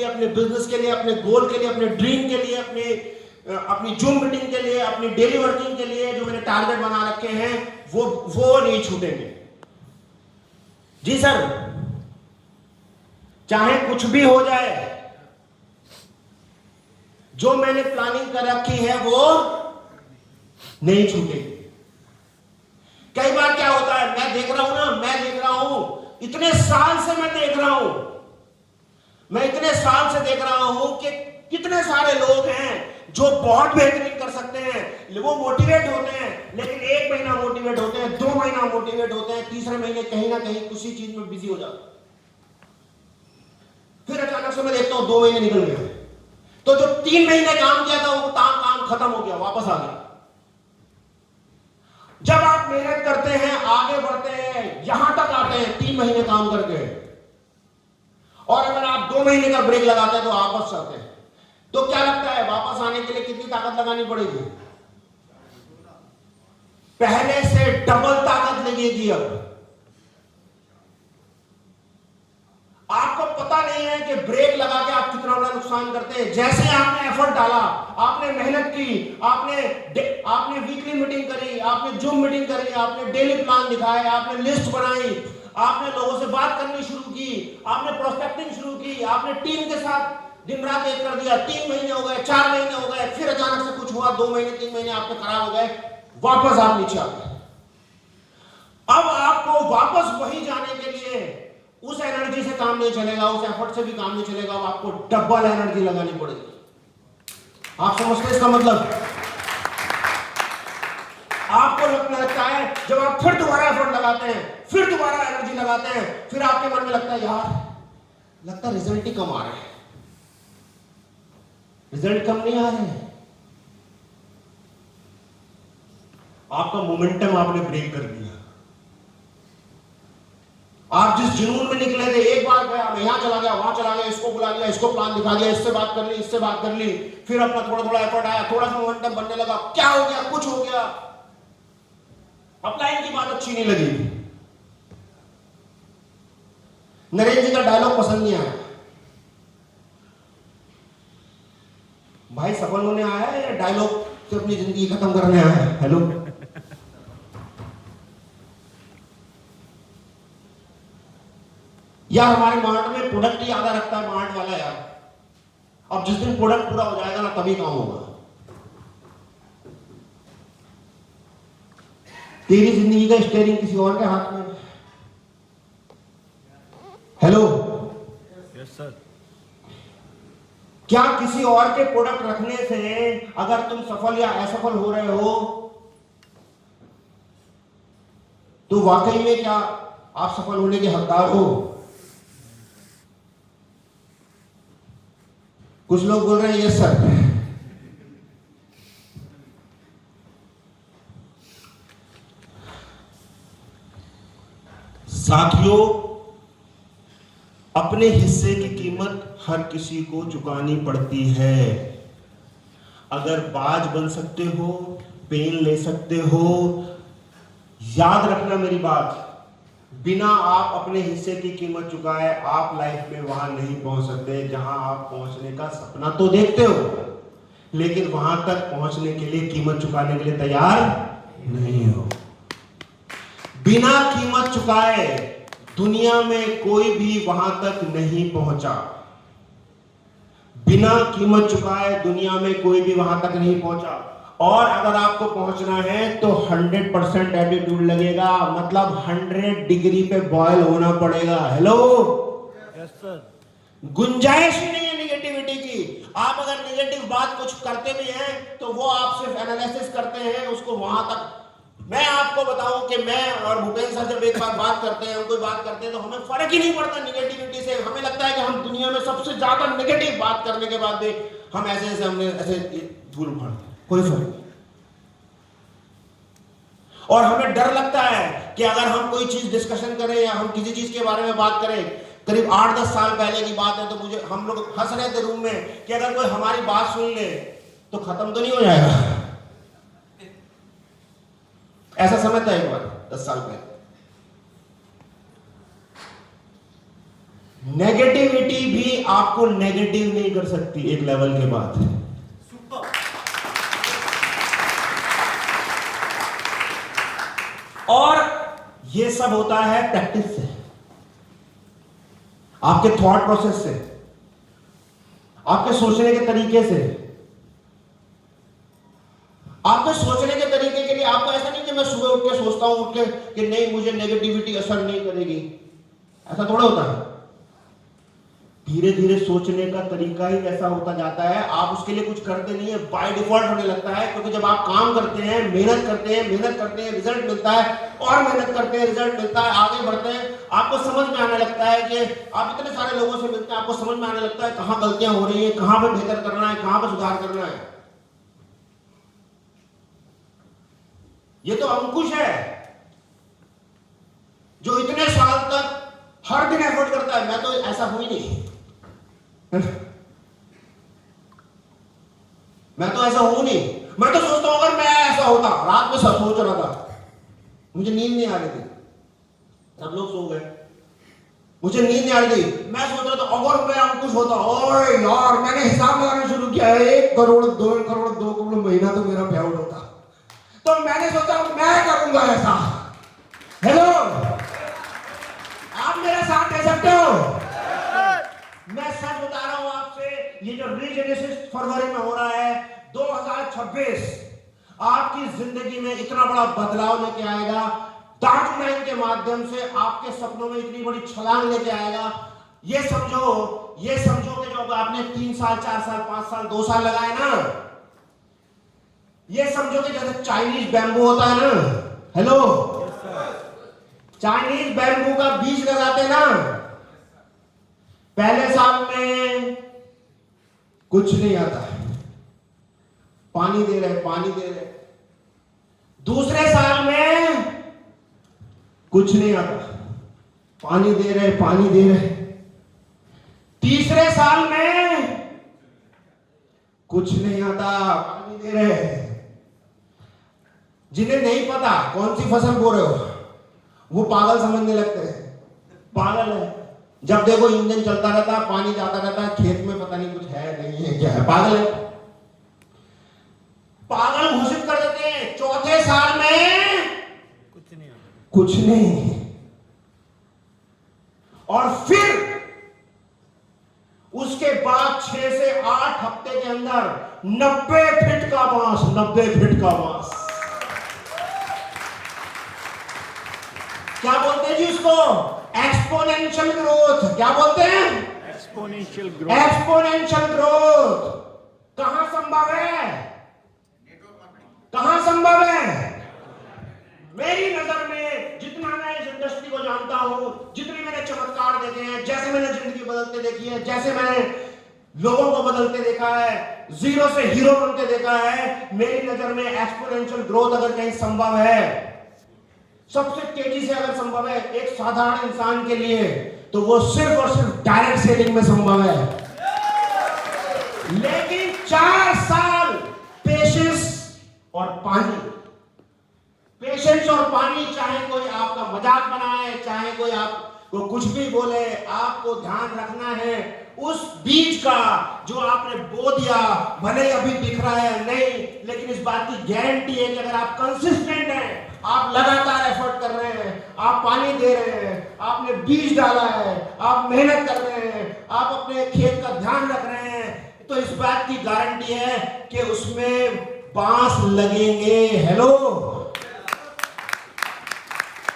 लिए, अपने बिजनेस के लिए, अपने गोल के लिए, अपने ड्रीम के लिए, अपनी जूम मीटिंग के लिए, अपनी डेली वर्किंग के लिए जो मैंने टारगेट बना रखे हैं वो नहीं छूटेंगे। जी सर, चाहे कुछ भी हो जाए, जो मैंने प्लानिंग कर रखी है वो नहीं छूटेगी। कई बार क्या होता है, मैं देख रहा हूं इतने साल से मैं देख रहा हूं, मैं इतने साल से देख रहा हूं कि कितने सारे लोग हैं जो बहुत बेहतरीन कर सकते हैं, वो मोटिवेट होते हैं, लेकिन 1 महीना मोटिवेट होते हैं, 2 महीना मोटिवेट होते हैं, तीसरे महीने कहीं ना कहीं किसी चीज में बिजी हो जाते हैं। फिर अचानक से मैं देखता हूं 2 महीने निकल गए, तो जो 3 महीने काम किया था वो काम खत्म हो गया, वापस आ गया। जब आप मेहनत करते हैं, आगे बढ़ते हैं, यहां तक आते हैं 3 महीने काम करके, और अगर आप 2 महीने का ब्रेक लगाते हैं तो वापस आते हैं, तो क्या लगता है वापस आने के लिए कितनी ताकत लगानी पड़ेगी? पहले से डबल ताकत लगेगी। अब आपको पता नहीं है कि ब्रेक लगा के आप कितना बड़ा नुकसान करते हैं। जैसे आपने एफर्ट डाला, आपने मेहनत की, आपने वीकली मीटिंग करी, आपने जूम मीटिंग करी, आपने डेली प्लान दिखाए, आपने लिस्ट बनाई, आपने लोगों से बात करनी शुरू की, आपने प्रोस्पेक्टिंग शुरू की, आपने टीम के साथ दिन रात एक कर दिया, 3 महीने हो गए, 4 महीने हो गए, फिर अचानक से कुछ हुआ, 2 महीने 3 महीने आपके खराब हो गए, वापस आप नीचे आ गए। अब आपको वापस वही जाने के लिए उस एनर्जी से काम नहीं चलेगा, उस एफर्ट से भी काम नहीं चलेगा, अब आपको डबल एनर्जी लगानी पड़ेगी। आप समझते हैं इसका मतलब? आपको लगता है जब आप फिर दोबारा एफर्ट लगाते हैं, फिर दोबारा एनर्जी लगाते हैं, फिर आपके मन में लगता है यार, लगता है रिजल्ट ही कम आ रहे हैं, रिजल्ट कम नहीं आ रहे हैं। आपका मोमेंटम आपने ब्रेक कर दिया। आप जिस जुनून में निकले थे, एक बार गया, मैं यहां चला गया, वहां चला गया, इसको बुला लिया, इसको प्लान दिखा दिया, इससे बात कर ली, इससे बात कर ली, फिर अपना थोड़ा थोड़ा एफर्ट आया, थोड़ा सा मोमेंटम बनने लगा, क्या हो गया, कुछ हो गया, अपलाइन की बात अच्छी नहीं लगी। नरेंद्र जी का डायलॉग पसंद नहीं आया। भाई सफल होने आया है या डायलॉग से अपनी जिंदगी खत्म करने आया है? हेलो, यार हमारे मार्ट में प्रोडक्ट ही आधा रखता है मार्ट वाला यार। अब जिस दिन प्रोडक्ट पूरा हो जाएगा ना तभी काम होगा। तेरी जिंदगी का स्टीयरिंग किसी और के हाथ में। Hello, yes sir. क्या किसी और के प्रोडक्ट रखने से अगर तुम सफल या असफल हो रहे हो तो वाकई में क्या आप सफल होने के हकदार हो? कुछ लोग बोल रहे हैं यस सर। साथियों, अपने हिस्से की कीमत हर किसी को चुकानी पड़ती है। अगर बाज बन सकते हो, पेन ले सकते हो, याद रखना मेरी बात, बिना आप अपने हिस्से की कीमत चुकाए आप लाइफ में वहां नहीं पहुंच सकते जहां आप पहुंचने का सपना तो देखते हो, लेकिन वहां तक पहुंचने के लिए कीमत चुकाने के लिए तैयार नहीं हो। बिना कीमत चुकाए दुनिया में कोई भी वहां तक नहीं पहुंचा। बिना कीमत चुकाए दुनिया में कोई भी वहां तक नहीं पहुंचा। और अगर आपको पहुंचना है तो 100% एटीट्यूड लगेगा, मतलब 100 डिग्री पे बॉयल होना पड़ेगा। Hello, yes sir. गुंजाइश ही नहीं है निगेटिविटी की। आप अगर निगेटिव बात कुछ करते भी हैं तो वो आप सिर्फ एनालिसिस करते हैं उसको वहां तक। मैं आपको बताऊं कि मैं और भूपेंद्र सर जब एक बार बात करते हैं, हम कोई बात करते हैं तो हमें फर्क ही नहीं पड़ता निगेटिविटी से। हमें लगता है कि हम दुनिया में सबसे ज्यादा निगेटिव बात करने के बाद भी हम ऐसे हमने ऐसे धूल उखाड़, कोई फर्क नहीं। और हमें डर लगता है कि अगर हम कोई चीज डिस्कशन करें या हम किसी चीज के बारे में बात करें, करीब 8-10 साल पहले की बात है, तो मुझे हम लोग हंस रहे थे रूम में कि अगर कोई हमारी बात सुन ले तो खत्म तो नहीं हो जाएगा। ऐसा समझता है एक बार 10 साल पहले। नेगेटिविटी भी आपको नेगेटिव नहीं कर सकती एक लेवल के बाद। और ये सब होता है प्रैक्टिस से, आपके थॉट प्रोसेस से, आपके सोचने के तरीके से। आपके सोचने के तरीके के लिए आपको ऐसा नहीं कि मैं सुबह उठ के सोचता हूं उठ के कि नहीं मुझे नेगेटिविटी असर नहीं करेगी, ऐसा थोड़ा होता है। धीरे धीरे सोचने का तरीका ही ऐसा होता जाता है, आप उसके लिए कुछ करते नहीं है, बाय डिफॉल्ट होने लगता है। क्योंकि जब आप काम करते हैं, मेहनत करते हैं, रिजल्ट मिलता है, और मेहनत करते हैं, रिजल्ट मिलता है, आगे बढ़ते हैं, आपको समझ में आने लगता है कि आप इतने सारे लोगों से मिलते हैं, आपको समझ में आने लगता है कहां गलतियां हो रही है, कहां पे बेहतर करना है, कहां पे सुधार करना है। ये तो अंकुश है जो इतने साल तक हर दिन एफर्ट करता है। मैं तो ऐसा हुई नहीं, मैं तो ऐसा हूं नहीं। मैं तो सोचता हूं अगर मैं ऐसा होता, रात में सब सोच रहा था, मुझे नींद नहीं आ रही थी, सब लोग सो गए, मुझे नींद नहीं आ रही थी, मैं सोच रहा था अगर मैं अंकुश होता, ओए यार मैंने हिसाब लगाना शुरू किया है, 1 करोड़ 2 करोड़ 2 करोड़ महीना तो मेरा पे आउट होता। तो मैंने सोचा मैं करूंगा ऐसा। हेलो, आप मेरा साथ दे सकते हो? मैं सच बता रहा हूं आपसे, ये जो रीजेनेसिस फरवरी में हो रहा है 2026 आपकी जिंदगी में इतना बड़ा बदलाव लेके आएगा। डार्क नाइन के माध्यम से आपके सपनों में इतनी बड़ी छलांग लेके आएगा। ये समझो कि जो आपने 3 साल 4 साल 5 साल 2 साल लगाए ना, ये समझो कि जैसे चाइनीज बैम्बू होता है ना, हेलो, चाइनीज बैम्बू का बीज लगाते ना, पहले साल में कुछ नहीं आता, पानी दे रहे, दूसरे साल में कुछ नहीं आता, पानी दे रहे, तीसरे साल में कुछ नहीं आता, पानी दे रहे। जिन्हें नहीं पता कौन सी फसल बो रहे हो वो पागल समझने लगते हैं, पागल है। जब देखो इंजन चलता रहता है, पानी जाता रहता है, खेत में पता नहीं कुछ है नहीं है, क्या है, पागल है। पागल घोषित कर देते हैं। चौथे साल में कुछ नहीं, और फिर उसके बाद 6 से 8 हफ्ते के अंदर 90 फीट का बांस। क्या बोलते हैं जी उसको? Exponential growth. क्या बोलते हैं? Exponential growth. कहां संभव है? मेरी नजर में जितना मैं इस इंडस्ट्री को जानता हूं, जितनी मैंने चमत्कार देखे हैं, जैसे मैंने जिंदगी बदलते देखी है, जैसे मैंने लोगों को बदलते देखा है, जीरो से हीरो बनते देखा है, मेरी नजर में एक्सपोनेंशियल ग्रोथ अगर कहीं संभव है, सबसे तेजी से अगर संभव है एक साधारण इंसान के लिए, तो वो सिर्फ और सिर्फ डायरेक्ट सेलिंग में संभव है। लेकिन 4 साल पेशेंस और पानी, चाहे कोई आपका मजाक बनाए, चाहे कोई आपको कुछ भी बोले, आपको ध्यान रखना है उस बीज का जो आपने बो दिया, भले ही अभी दिख रहा है नहीं, लेकिन इस बात की गारंटी है कि अगर आप कंसिस्टेंट हैं, आप लगातार एफर्ट कर रहे हैं, आप पानी दे रहे हैं, आपने बीज डाला है, आप मेहनत कर रहे हैं, आप अपने खेत का ध्यान रख रहे हैं, तो इस बात की गारंटी है कि उसमें बांस लगेंगे। हेलो,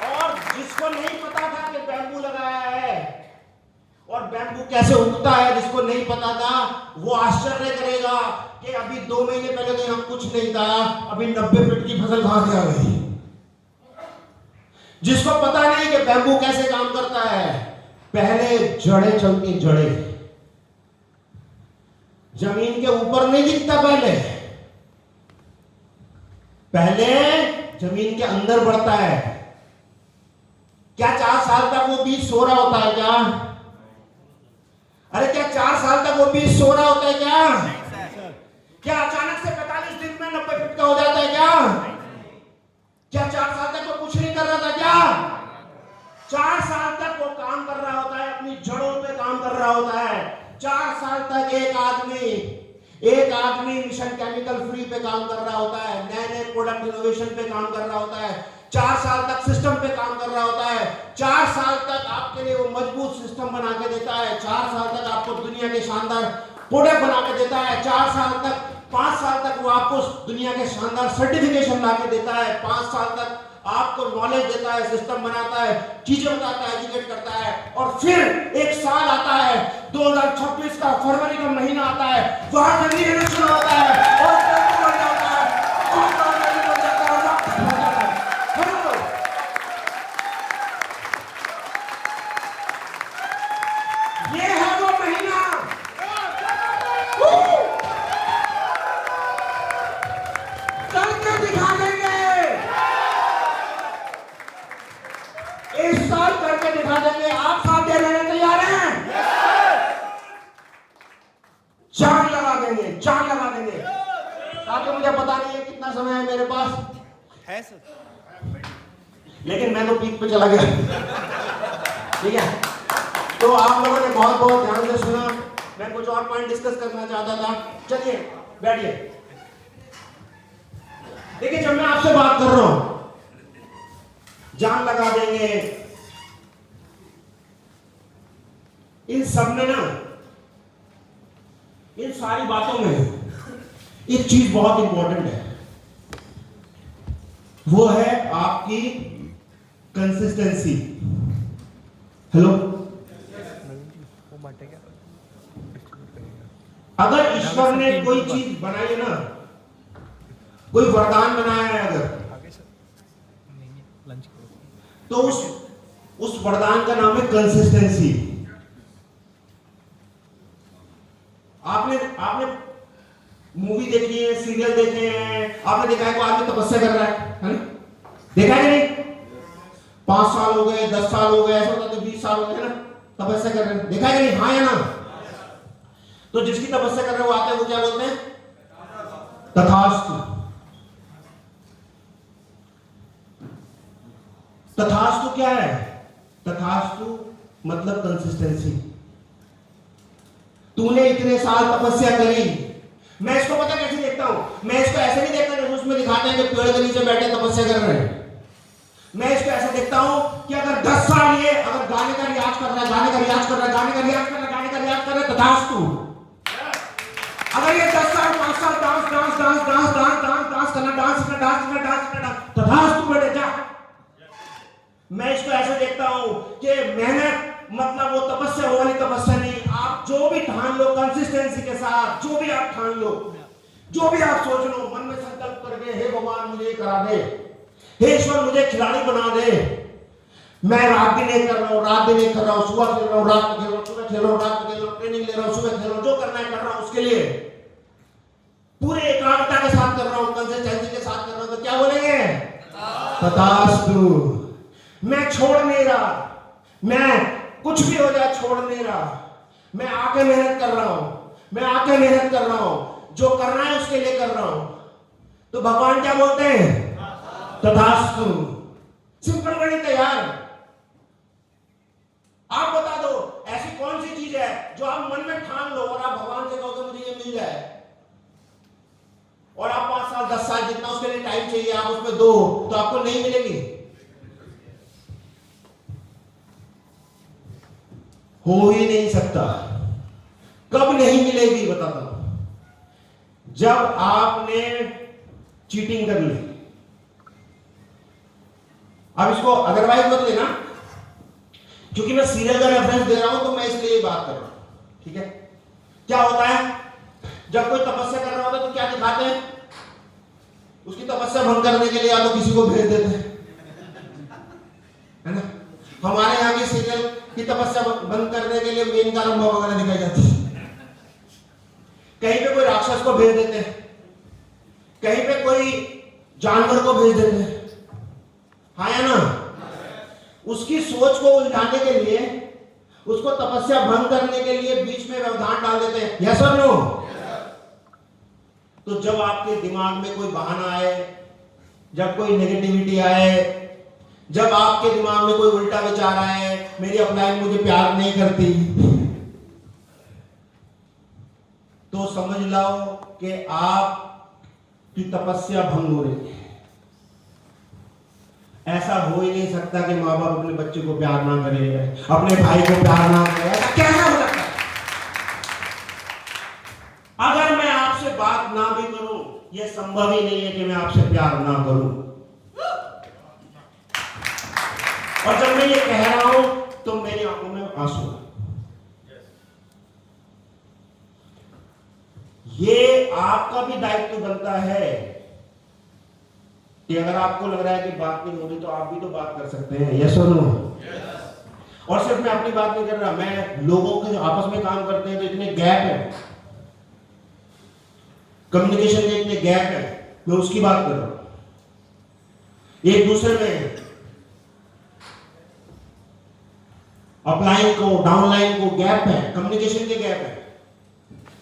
और जिसको नहीं पता था कि बैम्बू लगाया है और बैम्बू कैसे उगता है, जिसको नहीं पता था, वो आश्चर्य करेगा कि अभी 2 महीने पहले तो यहाँ कुछ नहीं था, अभी 90 फीट की फसल कहां से आ गई। जिसको पता नहीं कि बैम्बू कैसे काम करता है, पहले जड़ें चलती, जड़ें जमीन के ऊपर नहीं दिखता, पहले जमीन के अंदर बढ़ता है। क्या 4 साल तक वो बीज सो रहा होता है क्या? अरे क्या 4 साल तक वो बीज सो रहा होता है क्या? क्या अचानक से 45 दिन में 90 फीट का हो जाता है क्या? क्या 4 साल तक वो कुछ नहीं कर रहा था क्या? 4 साल तक वो काम कर रहा होता है, अपनी जड़ों पे काम कर रहा होता है। 4 साल तक एक आदमी मिशन केमिकल फ्री पे काम कर रहा होता है, नए नए प्रोडक्ट इनोवेशन पे काम कर रहा होता है। 4 साल तक सिस्टम पे काम कर रहा होता है। 4 साल तक आपके लिए वो मजबूत सिस्टम बना के देता है। 4 साल तक आपको दुनिया के शानदार प्रोडक्ट बना के देता है। 4 साल तक 5 साल तक वो आपको दुनिया के शानदार सर्टिफिकेशन ला के देता है। 5 साल तक आपको नॉलेज देता है, सिस्टम बनाता है, चीजें बताता है, एजुकेट करता है। और फिर एक साल आता है, 2026 का फरवरी का महीना आता है, वहां से रीइलेक्शन होता है और ट्रम्प बन जाता है और कांग्रेस बन जाता है और वापस हो जाता है। हेलो, ये है वो महीना। करके दिखा देंगे, इस साल करके दिखा देंगे। आप साथ देने में तैयार हैं? जान लगा देंगे, जान लगा देंगे। साथियों, मुझे पता नहीं है कितना समय है मेरे पास, है सर। लेकिन मैं तो पीक पे चला गया। ठीक है, तो आप लोगों ने बहुत बहुत ध्यान से सुना। मैं कुछ और पॉइंट डिस्कस करना चाहता था। चलिए बैठिए। देखिए, जब मैं आपसे बात कर रहा हूं जान लगा देंगे, इन सब में ना, इन सारी बातों में एक चीज बहुत इंपॉर्टेंट है, वो है आपकी कंसिस्टेंसी। हेलो, अगर ईश्वर ने कोई चीज बनाई है ना, कोई वरदान बनाया है अगर, तो उस वरदान का नाम है कंसिस्टेंसी। आपने मूवी देखी है, सीरियल देखे हैं, आपने देखा है कोई आदमी तपस्या कर रहा है ना? देखा है कि नहीं? 5 साल हो गए, 10 साल हो गए, ऐसा होता तो 20 साल हो गए ना, तपस्या कर रहे हैं। देखा है कि नहीं? हाँ या ना? तो जिसकी तपस्या कर रहे हैं वो आते हैं, वो क्या बोलते हैं? तथास्तु। तथास्तु क्या है? तथास्तु मतलब कंसिस्टेंसी। तूने इतने साल तपस्या करी। मैं इसको पता कैसे देखता हूं? मैं इसको ऐसे नहीं देखता जैसे उसमें दिखाते हैं कि पेड़ के नीचे बैठे तपस्या कर रहे हैं। मैं इसको ऐसे देखता हूं कि अगर 10 साल ये अगर गाने का रियाज कर रहा है, गाने का रियाज कर रहा है, गाने का रियाज कर रहा है, गाने का रियाज कर रहा है, तथास्तु। अगर ये 10 साल 5 साल dance dance dance dance dance dance dance करना, डांस करना, डांस करना, डांस करना, तथास्तु बेटे जा। मैं इसको ऐसे देखता हूं कि मेहनत मतलब वो तपस्या वाली तपस्या नहीं। आप जो भी ठान लो कंसिस्टेंसी के साथ, जो भी आप ठान लो, जो भी आप सोच लो, मन में संकल्प करके, हे भगवान मुझे करा दे, हे ईश्वर मुझे खिलाड़ी बना दे। मैं रात दिन एक कर रहा हूँ, रात दिन एक कर रहा हूँ, सुबह खेल रहा हूँ, रात में खेल रहा हूँ, सुबह खेल रहा हूँ, रात में खेल रहा हूँ, ट्रेनिंग ले रहा हूँ, सुबह खेल रहा हूँ, जो करना है कर रहा हूँ, उसके लिए पूरे एकाग्रता के साथ कर रहा हूँ, कंसिस्टेंसी के साथ कर रहा हूँ, तो क्या बोलेंगे? तथास्तु। मैं छोड़ नहीं रहा, मैं कुछ भी हो जाए छोड़ नहीं रहा, मैं आके मेहनत कर रहा हूं, मैं आके मेहनत कर रहा हूं, जो करना है उसके लिए कर रहा हूं। तो भगवान क्या बोलते हैं? तथास्तु। सिंपल गणित है यार। आप बता दो ऐसी कौन सी चीज है जो आप मन में ठान लो और आप भगवान से कहोगे मुझे ये मिल जाए, और आप 5 साल 10 साल जितना उसके लिए टाइम चाहिए आप उसमें दो, तो आपको नहीं मिलेगी? हो ही नहीं सकता। कब नहीं मिलेगी बताता हूं, जब आपने चीटिंग कर ली। अब इसको अदरवाइज मत लेना, क्योंकि मैं सीरियल का रेफरेंस दे रहा हूं तो मैं इसलिए बात कर रहा हूं। ठीक है, क्या होता है जब कोई तपस्या कर रहा होता है तो क्या दिखाते हैं? उसकी तपस्या भंग करने के लिए या तो किसी को भेज देते हैं, है ना? हमारे यहाँ की सीरियल की तपस्या बंद करने के लिए मेन कारंबा वगैरह दिखाई जाती है। कहीं पे कोई राक्षस को भेज देते हैं, कहीं पे कोई जानवर को भेज देते हैं, हाँ या ना? उसकी सोच को उलझाने के लिए, उसको तपस्या भंग करने के लिए बीच में व्यवधान डाल देते हैं। यस और नो? तो जब आपके दिमाग में कोई बहाना आए, जब कोई नेगेटिविटी आए, जब आपके दिमाग में कोई उल्टा विचार आए, मेरी अपलाइन मुझे प्यार नहीं करती, तो समझ लो कि आपकी तपस्या भंग हो रही है। ऐसा हो ही नहीं सकता कि माँ बाप अपने बच्चे को प्यार ना करे, अपने भाई को प्यार ना करे। ऐसा कैसे हो सकता है? अगर मैं आपसे बात ना भी करूं, यह संभव ही नहीं है कि मैं आपसे प्यार ना करूं। और जब मैं ये कह रहा हूं तो मेरी आंखों में आंसू है। ये आपका भी दायित्व बनता है कि अगर आपको लग रहा है कि बात नहीं हो रही तो आप भी तो बात कर सकते हैं। यस और नो? और सिर्फ मैं अपनी बात नहीं कर रहा, मैं लोगों के जो आपस में काम करते हैं तो इतने गैप है, कम्युनिकेशन के इतने गैप है, मैं उसकी बात कर रहा हूं। एक दूसरे में अपलाइन को डाउनलाइन को गैप है, कम्युनिकेशन के गैप है,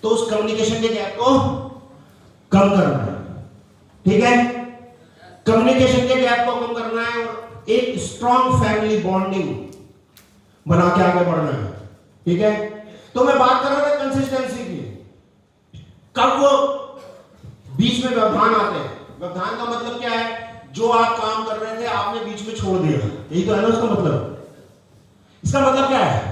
तो उस कम्युनिकेशन के गैप को कम करना है। ठीक है? कम्युनिकेशन के गैप को कम करना है और एक स्ट्रॉन्ग फैमिली बॉन्डिंग बना के आगे बढ़ना है। ठीक है? तो मैं बात कर रहा था कंसिस्टेंसी की। कब वो बीच में व्यवधान आते हैं। व्यवधान का मतलब क्या है? जो आप काम कर रहे थे आपने बीच में छोड़ दिया, यही तो है ना उसका मतलब। इसका मतलब क्या है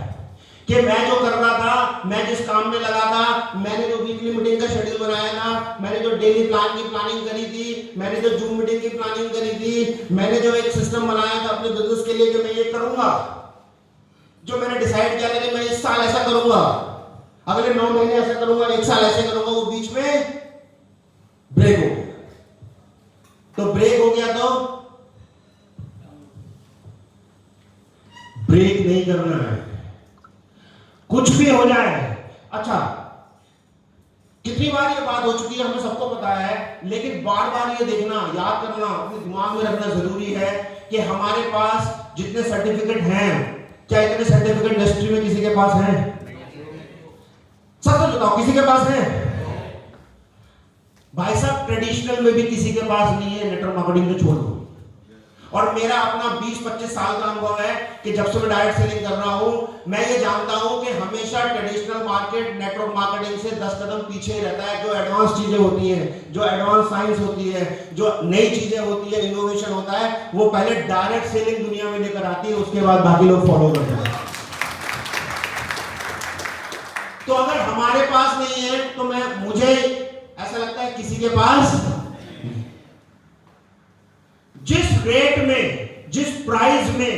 कि मैं जो कर रहा था, मैं जिस काम में लगा था, मैंने जो वीकली मीटिंग का शेड्यूल बनाया था, मैंने जो डेली प्लान की प्लानिंग करी थी, मैंने जो जूम मीटिंग की प्लानिंग करी थी, मैंने जो एक सिस्टम बनाया था अपने बिजनेस के लिए कि मैं ये करूंगा, जो मैंने डिसाइड किया था कि मैं इस साल ऐसा करूंगा, अगले 9 महीने ऐसा करूंगा, 1 साल ऐसे करूंगा, वो बीच में ब्रेक हो गया। तो ब्रेक हो गया तो ब्रेक नहीं करना है, कुछ भी हो जाए। अच्छा, कितनी बार ये बात हो चुकी है, हमें सबको पता है, लेकिन बार बार ये देखना, याद करना, अपने दिमाग में रखना जरूरी है कि हमारे पास जितने सर्टिफिकेट हैं, क्या इतने सर्टिफिकेट इंडस्ट्री में किसी के पास हैं? सच बताओ, किसी के पास है? भाई साहब, ट्रेडिशनल में भी किसी के पास नहीं है, नेटवर्क मार्केटिंग तो छोड़ दो। और मेरा अपना 20-25 साल का अनुभव है कि जब से मैं डायरेक्ट सेलिंग कर रहा हूं, मैं ये जानता हूं कि हमेशा ट्रेडिशनल मार्केट नेटवर्क मार्केटिंग से 10 कदम पीछे रहता है। जो एडवांस चीजें होती हैं, जो एडवांस साइंस होती है, जो नई चीजें होती है, इनोवेशन होता है, वो पहले डायरेक्ट सेलिंग दुनिया में लेकर आती है, उसके बाद बाकी लोग फॉलो करते हैं। तो अगर हमारे पास नहीं है तो मुझे ऐसा लगता है किसी के पास, जिस रेट में, जिस प्राइस में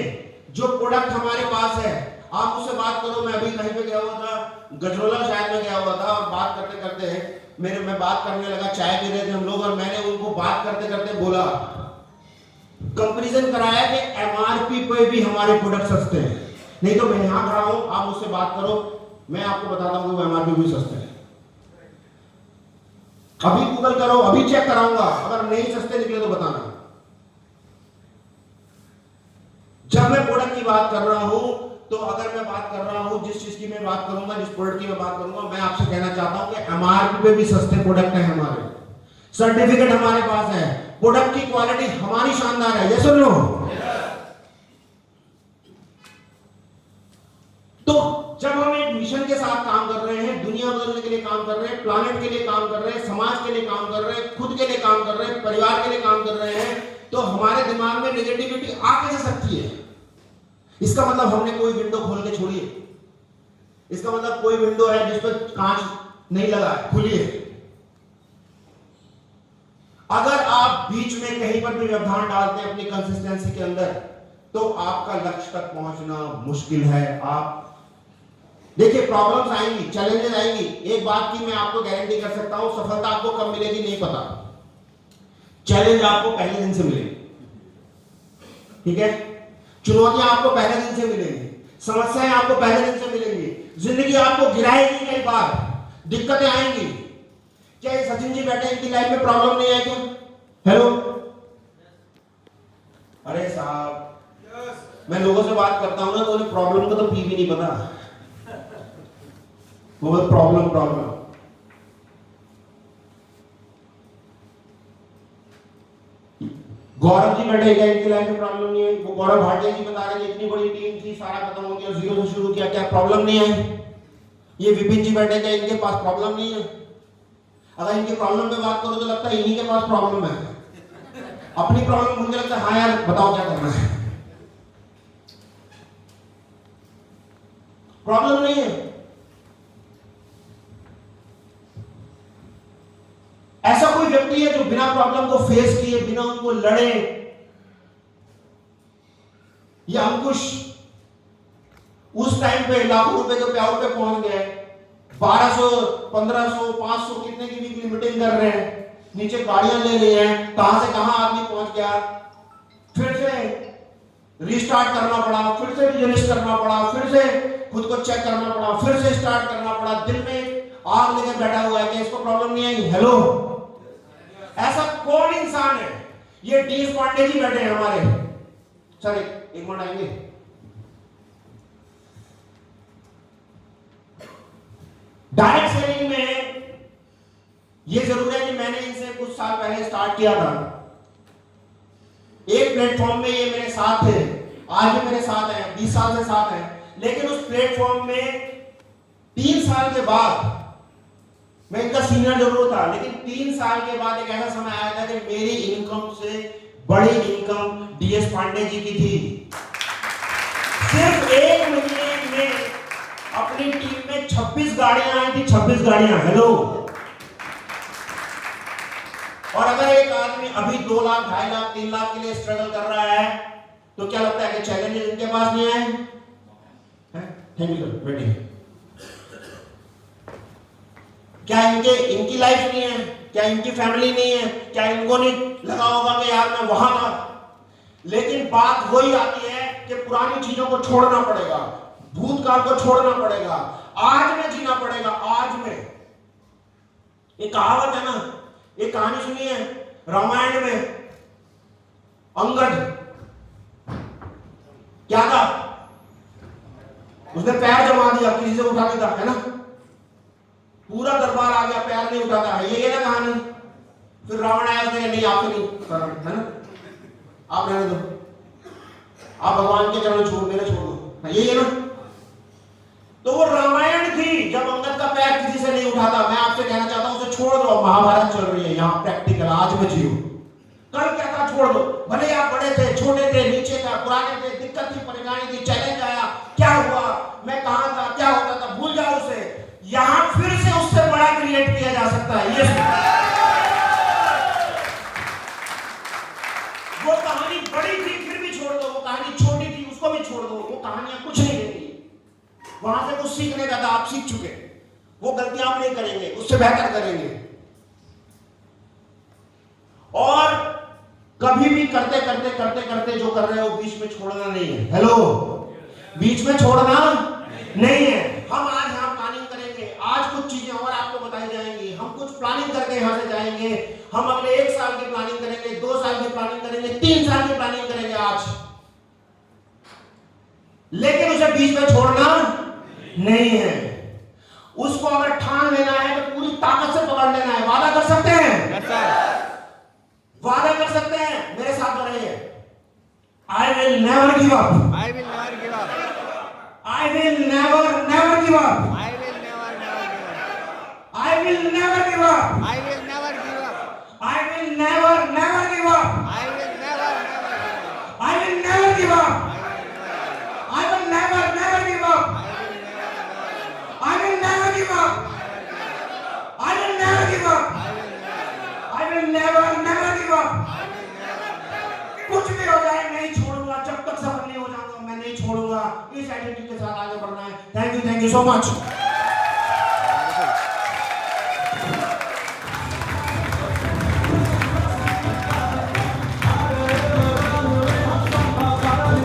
जो प्रोडक्ट हमारे पास है, आप उससे बात करो। मैं अभी कहीं पे गया हुआ था, गजरोला शायद में गया हुआ था, और बात करते करते मैं बात करने लगा, चाय पी रहे थे हम लोग, और मैंने उनको बात करते करते बोला, कंपैरिजन कराया कि एमआरपी पे भी हमारे प्रोडक्ट सस्ते हैं। नहीं तो मैं यहां खड़ा हूं, आप मुझसे बात करो, मैं आपको बताता हूं कि एमआरपी भी सस्ते हैं। अभी गूगल करो, अभी चेक कराऊंगा, अगर नहीं सस्ते निकले तो बताना। जब मैं प्रोडक्ट की बात कर रहा हूं, तो अगर मैं बात कर रहा हूं, जिस चीज की मैं बात करूंगा, जिस प्रोडक्ट की मैं बात करूंगा, मैं आपसे कहना चाहता हूं कि एमआरपी पे भी सस्ते प्रोडक्ट हैं हमारे, सर्टिफिकेट हमारे पास है, प्रोडक्ट की क्वालिटी हमारी शानदार है। यस और नो? तो जब हम एक मिशन के साथ काम कर रहे हैं, दुनिया बदलने के लिए काम कर रहे हैं, प्लानेट के लिए काम कर रहे हैं, समाज के लिए काम कर रहे हैं, खुद के लिए काम कर रहे हैं, परिवार के लिए काम कर रहे हैं, तो हमारे दिमाग में नेगेटिविटी आ कैसे सकती है? इसका मतलब हमने कोई विंडो खोल के छोड़ी है। इसका मतलब कोई विंडो है जिस पर कांच नहीं लगा है, खुली है। अगर आप बीच में कहीं पर भी व्यवधान डालते हैं अपनी कंसिस्टेंसी के अंदर, तो आपका लक्ष्य तक पहुंचना मुश्किल है। आप देखिए, प्रॉब्लम्स आएंगी, चैलेंजेस आएंगी। एक बात की मैं आपको गारंटी कर सकता हूं, सफलता आपको कब मिलेगी नहीं पता, चैलेंज आपको पहले दिन से मिलेगी। ठीक है? चुनौतियां आपको पहले दिन से मिलेंगी, समस्याएं आपको पहले दिन से मिलेंगी, जिंदगी आपको गिराएगी, कई बार दिक्कतें आएंगी। क्या ये सचिन जी बैठे, इनकी लाइफ में प्रॉब्लम नहीं है क्या? हेलो, अरे साहब, मैं लोगों से बात करता हूं ना, तो उन्हें प्रॉब्लम का तो पी भी नहीं पता, वो बस प्रॉब्लम प्रॉब्लम। गौरव जी बैठे क्या इनकी लाइफ में प्रॉब्लम नहीं है? वो गौरव भाटिया जी बता रहे थे इतनी बड़ी टीम थी, सारा खत्म हो गया, जीरो से शुरू किया, क्या प्रॉब्लम नहीं है? ये विपिन जी बैठे क्या इनके पास प्रॉब्लम नहीं है? अगर इनके प्रॉब्लम पे बात करो तो लगता है इन्हीं के पास प्रॉब्लम है। अपनी प्रॉब्लम भूल के लगता है हाँ यार बताओ क्या करना है। प्रॉब्लम नहीं है। ऐसा कोई व्यक्ति है जो बिना प्रॉब्लम को फेस किए, बिना उनको लड़े? ये अंकुश उस टाइम पे लाखों रुपए के पेआउट पे पहुंच गए, 1200, 1500, 500 कितने की वीकली मीटिंग कर रहे हैं, नीचे गाड़ियां ले रही हैं, कहां से कहां आदमी पहुंच गया। फिर से रिस्टार्ट करना पड़ा, फिर से रिजनिस्ट करना पड़ा, फिर से खुद को चेक करना पड़ा, फिर से स्टार्ट करना पड़ा। दिल में आग लेकर बैठा हुआ है कि इसको प्रॉब्लम नहीं आई। हेलो, ऐसा कौन इंसान है? ये डीएस पांडे जी बैठे हैं हमारे सर, एक मिनट आएंगे। डायरेक्ट सेलिंग में ये जरूर है कि मैंने इनसे कुछ साल पहले स्टार्ट किया था। एक प्लेटफॉर्म में ये मेरे साथ थे, आज भी मेरे साथ हैं, 20 साल से साथ हैं। लेकिन उस प्लेटफॉर्म में 3 साल के बाद, मैं इनका सीनियर जरूर था, लेकिन 3 साल के बाद एक ऐसा समय आया था कि मेरी इनकम से बड़ी इनकम डीएस पांडे जी की थी। सिर्फ 1 महीने में अपनी टीम में 26 गाड़ियां आई थी, 26 गाड़ियां। हेलो, और अगर एक आदमी अभी 2 लाख, 2.5 लाख, 3 लाख के लिए स्ट्रगल कर रहा है तो क्या लगता है कि चैलेंजेस इनके पास नहीं आए? थैंक यू सर, बैठिए। क्या इनकी लाइफ नहीं है? क्या इनकी फैमिली नहीं है? क्या इनको नहीं लगा होगा कि यार मैं वहां था? लेकिन बात वही आती है कि पुरानी चीजों को छोड़ना पड़ेगा, भूतकाल को छोड़ना पड़ेगा, आज में जीना पड़ेगा। आज में एक कहावत है ना, एक कहानी सुनी है रामायण में, अंगद क्या था, उसने पैर जमा दिया, किसी से उठा के था, है ना, पूरा दरबार आ गया, पैर नहीं उठाता है, ये ना कहानी। फिर रावण आया, उसने नहीं आपसे नहीं, है ना, आप रहने दो, आप भगवान के चरण छोड़, मेरे छोड़ दो, यही है ना। तो वो रामायण थी जब अंगद का पैर किसी से नहीं उठाता। मैं आपसे कहना चाहता हूं उसे छोड़ दो, महाभारत चल रही है यहां, प्रैक्टिकल आज में जियो। कल क्या था, छोड़ दो, भले आप बड़े थे, छोटे थे, नीचे था, पुराने थे, दिक्कत थी, परेशानी थी, चैलेंज आया, क्या हुआ, मैं कहां था, क्या होता था, भूल जाओ उसे। यहां फिर से उससे बड़ा क्रिएट किया जा सकता है। ये वो कहानी बड़ी थी फिर भी छोड़ दो, वो कहानी छोटी थी उसको भी छोड़ दो, वो कहानियां कुछ नहीं देती। वहां से कुछ सीखने का था, आप सीख चुके, वो गलतियां आप नहीं करेंगे, उससे बेहतर करेंगे। और कभी भी करते करते करते करते जो कर रहे हो बीच में छोड़ना नहीं है। हेलो, बीच में छोड़ना नहीं है। हम आज यहाँ प्लानिंग करेंगे, आज कुछ चीजें और आपको बताई जाएंगी, हम कुछ प्लानिंग करके यहाँ से जाएंगे। हम अगले 1 साल की प्लानिंग करेंगे, 2 साल की प्लानिंग करेंगे, 3 साल की प्लानिंग करेंगे आज, लेकिन उसे बीच में छोड़ना नहीं है। उसको अगर ठान लेना है तो पूरी ताकत से पकड़ लेना है। वादा कर सकते हैं? वादा कर सकते हैं? मेरे साथ रहिए। I will never give up, I will never give up. I will never never give up, I will never give up. I will never give up, I will never give up. I will never never give up, I will never give up. I will never give up, I will never never give up, I will never give up, I will never give up, I will never never give up। कुछ भी हो जाए नहीं छोड़ूंगा, जब तक सफल नहीं हो जाऊंगा मैं नहीं छोड़ूंगा। इस एटीट्यूड के साथ आगे बढ़ना है। Thank you so much.